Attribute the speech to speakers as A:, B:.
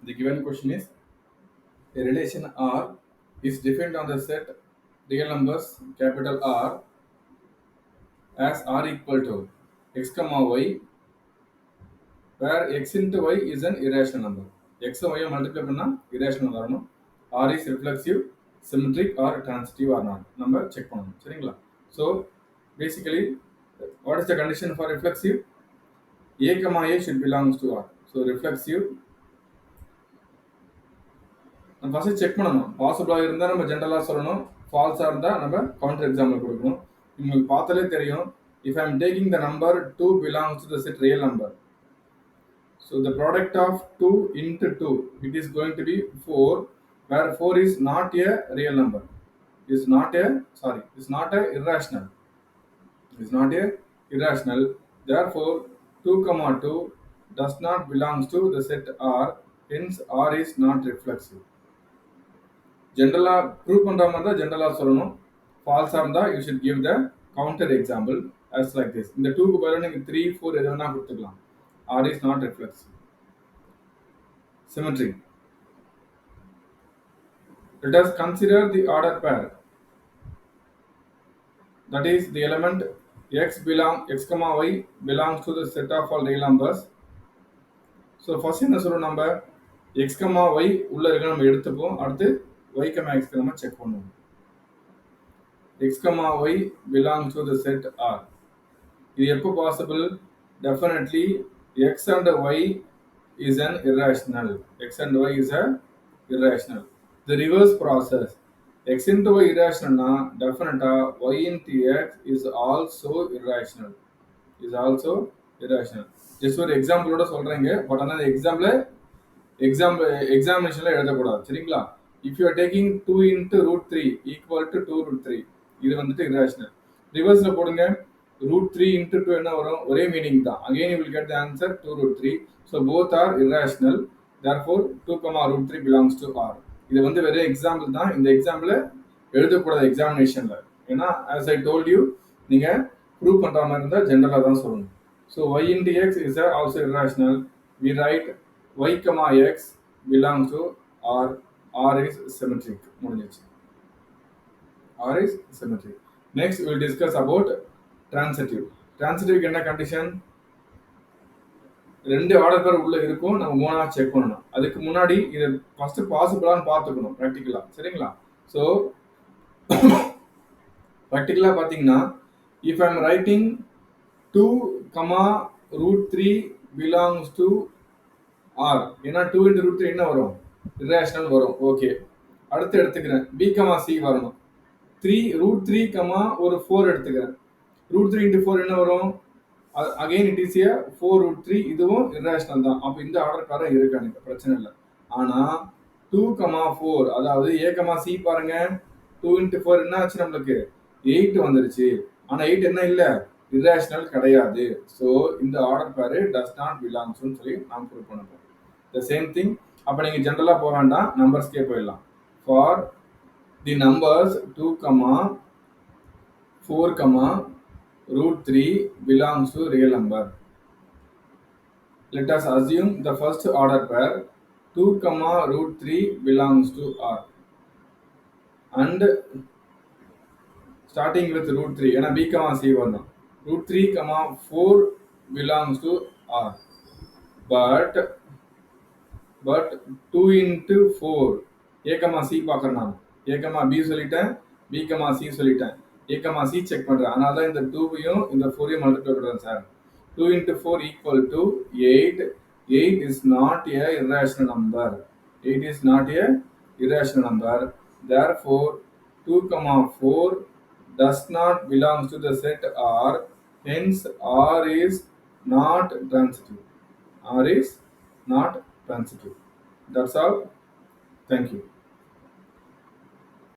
A: The given question is a relation R is defined on the set real numbers capital R as R equal to x comma y where x into y is an irrational number. X and y multiply பண்ணா irrational வரணும். R is reflexive, symmetric or transitive or not. நம்ம check பண்ணணும். சரிங்களா? So basically what is the condition for reflexive? A comma A should belongs to R. So reflexive நம்ம first check பண்ணணும். பாசிபிளா இருந்தா நம்ம ஜெனரலா சொல்லணும். ஃபால்ஸா இருந்தா நம்ம கவுண்டர் எக்ஸாம்பிள் கொடுக்கணும். உங்களுக்கு பார்த்தாலே தெரியும். If I am taking the number 2 belongs to the set real number. So the product of 2 into 2, it is going to be 4, where 4 is not a real number. Is not a irrational. Is not a irrational. Therefore, 2 comma 2 does not belongs to the set R. Hence, R is not reflexive. ஜென்ரலா prove பண்ற மாதிரி தான் ஜென்ரலா சொல்லணும். ஃபால்ஸா இருந்தா you should give the counter example as like this. இந்த 2 க்கு பதிலா நீங்க 3 4 எது வேணா கொடுத்துக்கலாம். R is not reflexive. Symmetry. Let us consider the order pair. That is the element x comma y belongs to the set of all real numbers. So first என்ன சொல்றோம் நம்ம x comma y உள்ள இருக்க நம்ம எடுத்துப்போம். அடுத்து y comma x நம்ம check பண்ணுவோம். x comma y belongs to the set R. இது எப்போ possible? Definitely x and y is an irrational. X and y is a irrational. The reverse process. X into y irrational na definitely y into x is also irrational. Is also irrational. Just ஒரு எக்ஸாம்பிளோட சொல்றேங்க. But ஆனா இந்த எக்ஸாமினேஷன்ல எழுதக்கூடாது. சரிங்களா? If you are taking 2 into root 3 equal to 2 root 3, இது வந்துட்டு irrational. ரிவர்ஸ்ல போடுங்க. root 3 into 2 என்ன வரும்? ஒரே மீனிங் தான். Again you will get the answer 2 root 3. So both are irrational. Therefore 2 comma root 3 belongs to R. இது வந்து வெறும் எக்ஸாம்பிள் தான். இந்த எக்ஸாம்பிள் எழுதக்கூடாது எக்ஸாமினேஷன்ல. ஏன்னா as I told you நீங்க ப்ரூவ் பண்ற மாதிரி இருந்தா ஜெனரலா தான் சொல்லணும். So y into x is also irrational. We write y comma x belongs to R. R is symmetric. முடிஞ்சிச்சு. R is symmetric. Next we will discuss about transitive. Transitive என்ன condition? ரெண்டு ஆர்டர் பேர் உள்ள இருக்கும். நம்ம மூணா செக் பண்ணணும். அதுக்கு முன்னாடி இது ஃபர்ஸ்ட் பாசிபிளான்னு பார்த்துக்கணும் ப்ராக்டிக்கலா. சரிங்களா? ஸோ ப்ராக்டிக்கலா பார்த்தீங்கன்னா if I am writing 2 comma root 3 belongs to R. ஏன்னா 2 into root 3 என்ன வரும்? irrational வரும். ஓகே. அடுத்து எடுத்துக்கிறேன். b comma c வரணும். 3 root 3 comma ஒரு 4 எடுத்துக்கிறேன். root 3 into 4 என்ன வரும்? again it is a 4 root 3. இதுவும் irrational தான். அப்ப இந்த ஆர்டர் பேர் இருக்கு எனக்கு பிரச்சனை இல்லை. ஆனா 2 comma 4 அதாவது a comma c பாருங்க. 2 into 4 என்ன ஆச்சு நம்மளுக்கு? 8 வந்துருச்சு. ஆனா 8 என்ன இல்ல? irrational கிடையாது. So இந்த ஆர்டர் பேர் does not belongs னு சொல்லி நாம் ப்ரூவ் பண்ண போறோம். The same thing. அப்ப நீங்க ஜெனரலா போக வேண்டாம். நம்பர்ஸ்க்கே போயிடலாம். For the numbers 2 comma 4 comma root 3 belongs to real number. Let us assume the first order pair 2 comma root 3 belongs to R. And starting with root 3, and b comma c one. Root 3 comma 4 belongs to R. But 2 into 4 a comma c பார்க்கறேன் நான். a comma b சொல்லிட்டேன், b comma c சொல்லிட்டேன். a comma c check பண்றேன். அதனால தான் இந்த 2 யும் இந்த 4 யும் மல்டிப்ளை பண்றேன் sir. 2 into 4 equal to 8. 8 is not a irrational number. 8 is not a irrational number. Therefore 2 comma 4 does not belong to the set R. Hence R is not transitive. R is not transitive. That's all. Thank you.